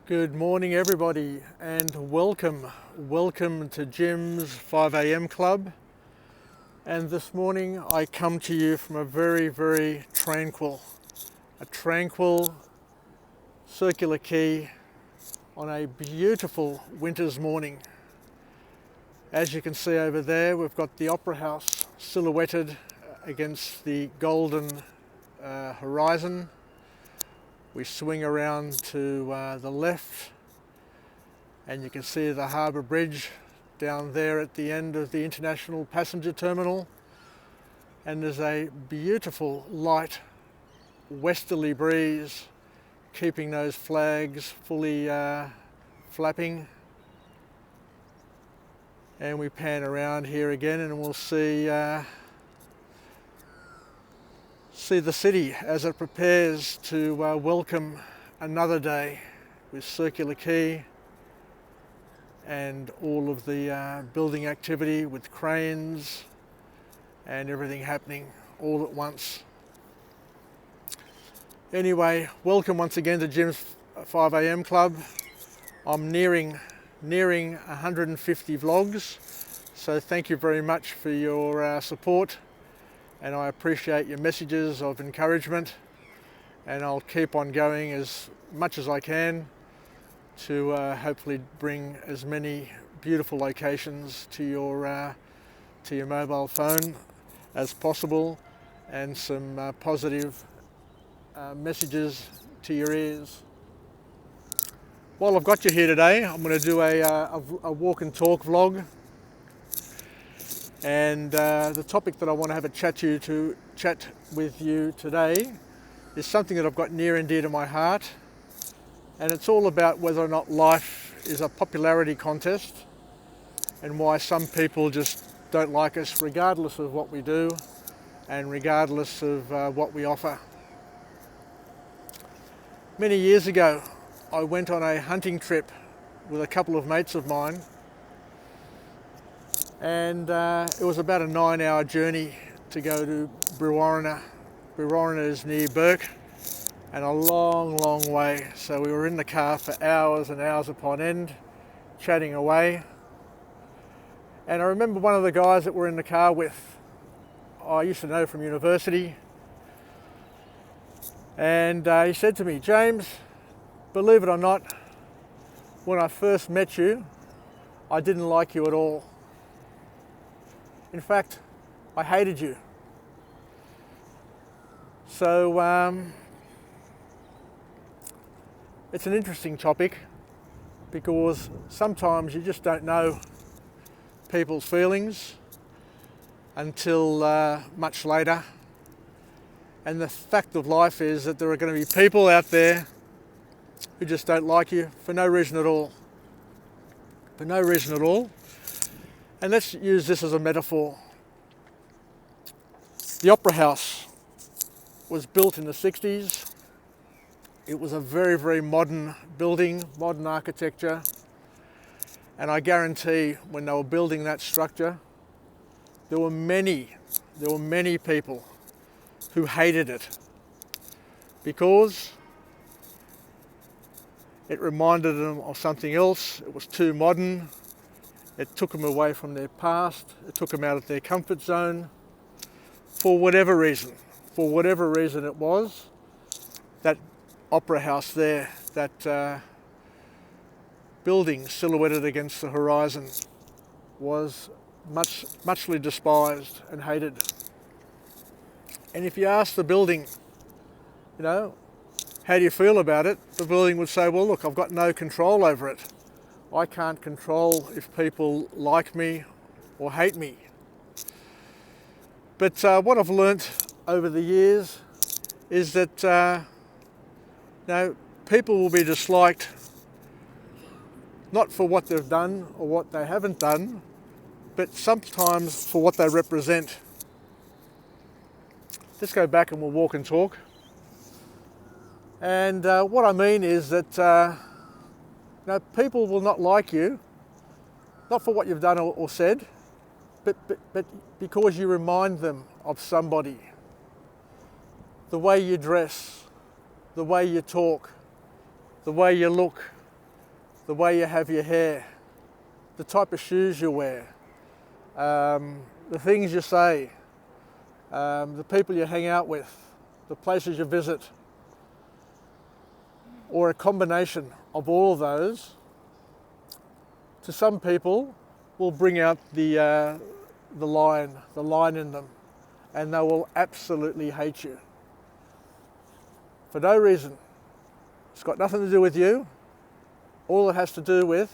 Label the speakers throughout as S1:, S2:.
S1: Good morning everybody and welcome to Jim's 5 a.m. club. And this morning I come to you from a very tranquil Circular Quay on a beautiful winter's morning. As you can see over there, we've got the Opera House silhouetted against the golden horizon. We swing around to the left and you can see the Harbour Bridge down there at the end of the International Passenger Terminal, and there's a beautiful light westerly breeze keeping those flags fully flapping. And we pan around here again and we'll see the city as it prepares to welcome another day with Circular Quay and all of the building activity with cranes and everything happening all at once. Anyway, welcome once again to Jim's 5 a.m. club. I'm nearing 150 vlogs, so thank you very much for your support, and I appreciate your messages of encouragement, and I'll keep on going as much as I can to hopefully bring as many beautiful locations to your mobile phone as possible, and some positive messages to your ears. While I've got you here today, I'm going to do a walk and talk vlog, and the topic that I want to have a chat with you today is something that I've got near and dear to my heart, and it's all about whether or not life is a popularity contest and why some people just don't like us regardless of what we do and regardless of what we offer. Many years ago I went on a hunting trip with a couple of mates of mine, and it was about a 9-hour journey to go to Brewarrina. Brewarrina is near Bourke, and a long way. So we were in the car for hours and hours upon end, chatting away. And I remember one of the guys that we're in the car with, I used to know from university, and he said to me, "James, believe it or not, when I first met you, I didn't like you at all. In fact, I hated you." So it's an interesting topic, because sometimes you just don't know people's feelings until much later. And the fact of life is that there are going to be people out there who just don't like you for no reason at all. For no reason at all. And let's use this as a metaphor. The Opera House was built in the 60s. It was a very modern building, modern architecture. And I guarantee when they were building that structure, there were many people who hated it because it reminded them of something else. It was too modern. It took them away from their past. It took them out of their comfort zone. For whatever reason it was, that Opera House there, that building silhouetted against the horizon, was muchly despised and hated. And if you ask the building, how do you feel about it? The building would say, well, look, I've got no control over it. I can't control if people like me or hate me. But what I've learnt over the years is that people will be disliked not for what they've done or what they haven't done, but sometimes for what they represent. Let's go back and we'll walk and talk. And what I mean is that people will not like you, not for what you've done or said, but because you remind them of somebody. The way you dress, the way you talk, the way you look, the way you have your hair, the type of shoes you wear, the things you say, the people you hang out with, the places you visit, or a combination of all of those, to some people will bring out the lion in them, and they will absolutely hate you. For no reason. It's got nothing to do with you. All it has to do with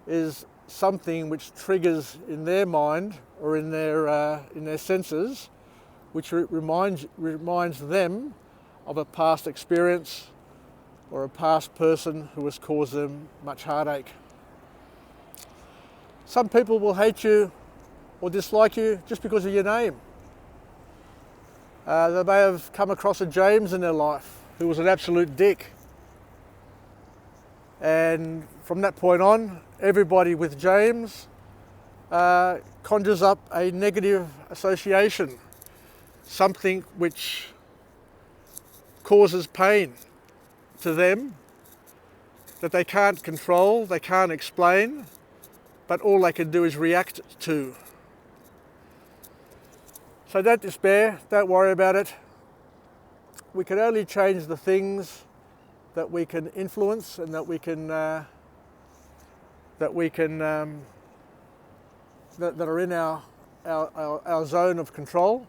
S1: is something which triggers in their mind or in their senses, which reminds them of a past experience or a past person who has caused them much heartache. Some people will hate you or dislike you just because of your name. They may have come across a James in their life who was an absolute dick. And from that point on, everybody with James conjures up a negative association, something which causes pain to them that they can't control, they can't explain, but all they can do is react to. So don't despair, don't worry about it. We can only change the things that we can influence and that are in our zone of control.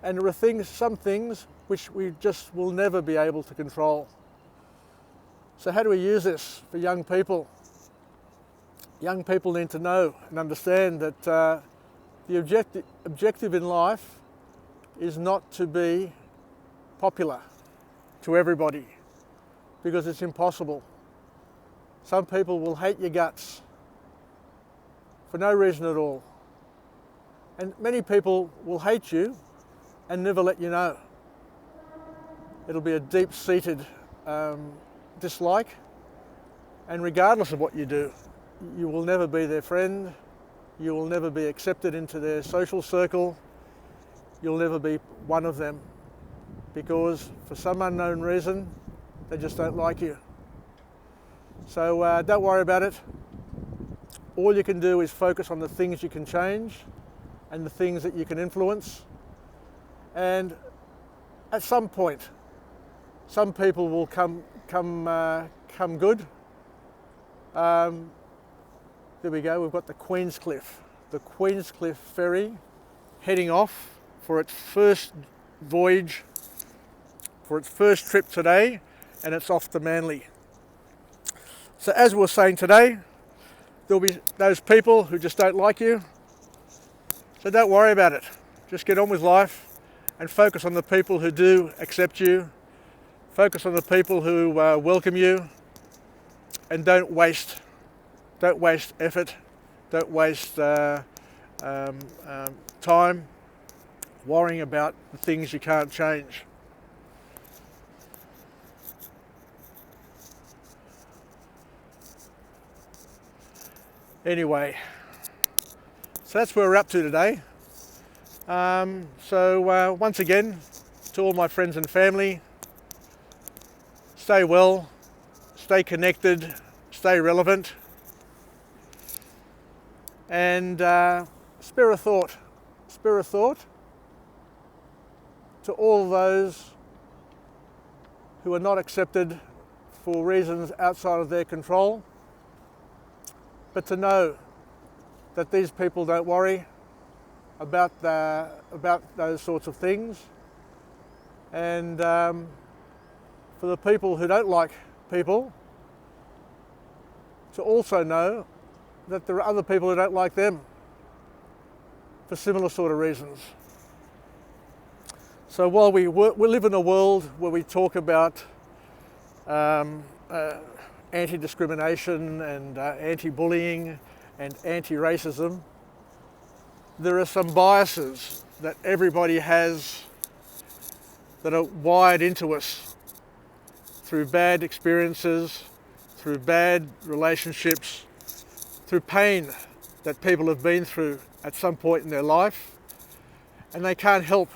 S1: And there are some things which we just will never be able to control. So how do we use this for young people? Young people need to know and understand that the objective in life is not to be popular to everybody, because it's impossible. Some people will hate your guts for no reason at all. And many people will hate you and never let you know. It'll be a deep-seated dislike, and regardless of what you do, you will never be their friend, you will never be accepted into their social circle, you'll never be one of them, because for some unknown reason, they just don't like you. So don't worry about it. All you can do is focus on the things you can change and the things that you can influence. And at some point, some people will come good. There we go, we've got the Queenscliff ferry heading off for its first voyage, for its first trip today, and it's off to Manly. So as we were saying today, there'll be those people who just don't like you. So don't worry about it. Just get on with life and focus on the people who do accept you. Focus on the people who welcome you, and don't waste effort, don't waste time worrying about the things you can't change. Anyway, so that's where we're up to today. Once again, to all my friends and family, stay well, stay connected, stay relevant, and spare a thought to all those who are not accepted for reasons outside of their control, but to know that these people don't worry about those sorts of things, and for the people who don't like people, to also know that there are other people who don't like them for similar sort of reasons. So while we live in a world where we talk about anti-discrimination and anti-bullying and anti-racism, there are some biases that everybody has that are wired into us through bad experiences, through bad relationships, through pain that people have been through at some point in their life, and they can't help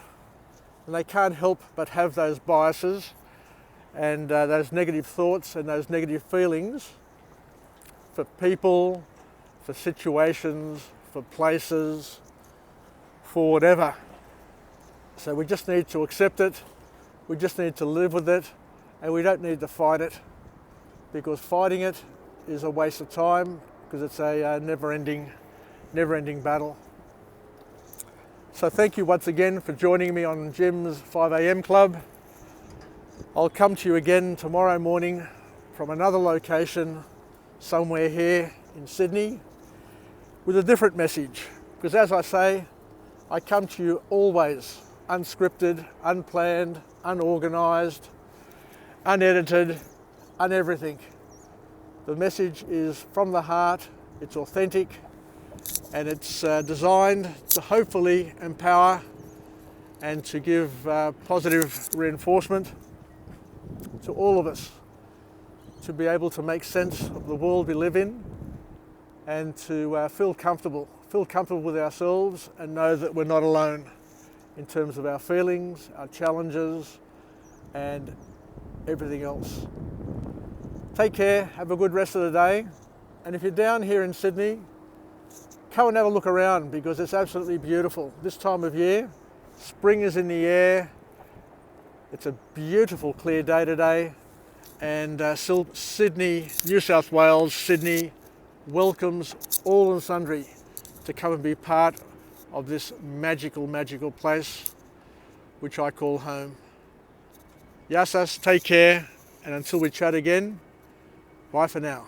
S1: but have those biases and those negative thoughts and those negative feelings for people, for situations, for places, for whatever. So we just need to accept it, we just need to live with it, and we don't need to fight it, because fighting it is a waste of time, because it's a never-ending battle. So thank you once again for joining me on Jim's 5am Club. I'll come to you again tomorrow morning from another location somewhere here in Sydney with a different message, because as I say, I come to you always unscripted, unplanned, unorganised, unedited, uneverything. The message is from the heart, it's authentic, and it's designed to hopefully empower and to give positive reinforcement to all of us to be able to make sense of the world we live in, and to feel comfortable with ourselves and know that we're not alone in terms of our feelings, our challenges, and everything else. Take care, have a good rest of the day, and if you're down here in Sydney, come and have a look around, because it's absolutely beautiful. This time of year, spring is in the air, it's a beautiful clear day today, and Sydney, New South Wales, Sydney welcomes all and sundry to come and be part of this magical, magical place which I call home. Yasas, take care, and until we chat again, bye for now.